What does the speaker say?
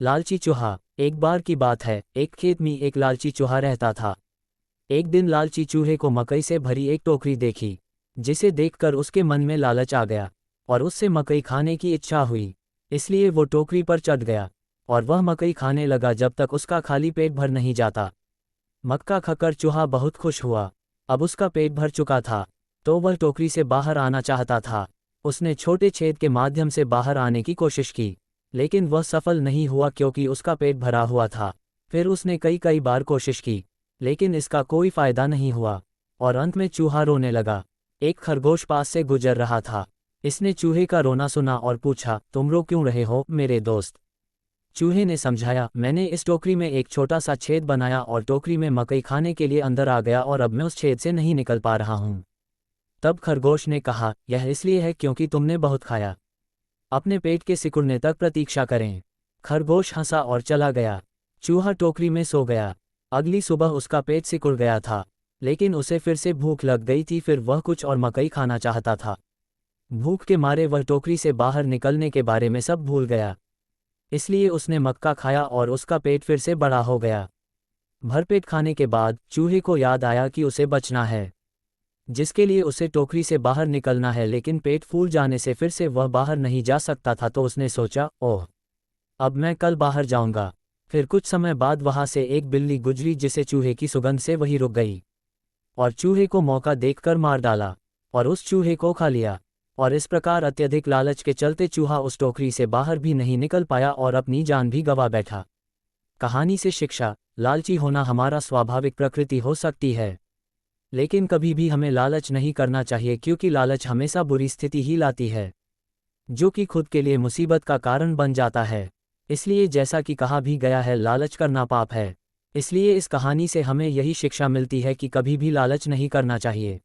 लालची चूहा। एक बार की बात है, एक खेत में एक लालची चूहा रहता था। एक दिन लालची चूहे को मकई से भरी एक टोकरी देखी, जिसे देखकर उसके मन में लालच आ गया और उससे मकई खाने की इच्छा हुई। इसलिए वो टोकरी पर चढ़ गया और वह मकई खाने लगा जब तक उसका खाली पेट भर नहीं जाता। मक्का खाकर चूहा बहुत खुश हुआ। अब उसका पेट भर चुका था, तो वह टोकरी से बाहर आना चाहता था। उसने छोटे छेद के माध्यम से बाहर आने की कोशिश की, लेकिन वह सफल नहीं हुआ क्योंकि उसका पेट भरा हुआ था। फिर उसने कई कई बार कोशिश की, लेकिन इसका कोई फायदा नहीं हुआ और अंत में चूहा रोने लगा। एक खरगोश पास से गुजर रहा था। इसने चूहे का रोना सुना और पूछा, तुम रो क्यों रहे हो मेरे दोस्त? चूहे ने समझाया, मैंने इस टोकरी में एक छोटा सा छेद बनाया और टोकरी में मकई खाने के लिए अंदर आ गया और अब मैं उस छेद से नहीं निकल पा रहा हूँ। तब खरगोश ने कहा, यह इसलिए है क्योंकि तुमने बहुत खाया। अपने पेट के सिकुड़ने तक प्रतीक्षा करें। खरगोश हंसा और चला गया। चूहा टोकरी में सो गया। अगली सुबह उसका पेट सिकुड़ गया था, लेकिन उसे फिर से भूख लग गई थी। फिर वह कुछ और मकई खाना चाहता था। भूख के मारे वह टोकरी से बाहर निकलने के बारे में सब भूल गया। इसलिए उसने मक्का खाया और उसका पेट फिर से बड़ा हो गया। भरपेट खाने के बाद चूहे को याद आया कि उसे बचना है, जिसके लिए उसे टोकरी से बाहर निकलना है, लेकिन पेट फूल जाने से फिर से वह बाहर नहीं जा सकता था। तो उसने सोचा, ओह, अब मैं कल बाहर जाऊंगा। फिर कुछ समय बाद वहां से एक बिल्ली गुजरी, जिसे चूहे की सुगंध से वही रुक गई और चूहे को मौका देखकर मार डाला और उस चूहे को खा लिया। और इस प्रकार अत्यधिक लालच के चलते चूहा उस टोकरी से बाहर भी नहीं निकल पाया और अपनी जान भी गंवा बैठा। कहानी से शिक्षा, लालची होना हमारा स्वाभाविक प्रकृति हो सकती है, लेकिन कभी भी हमें लालच नहीं करना चाहिए, क्योंकि लालच हमेशा बुरी स्थिति ही लाती है, जो कि खुद के लिए मुसीबत का कारण बन जाता है। इसलिए जैसा कि कहा भी गया है, लालच करना पाप है। इसलिए इस कहानी से हमें यही शिक्षा मिलती है कि कभी भी लालच नहीं करना चाहिए।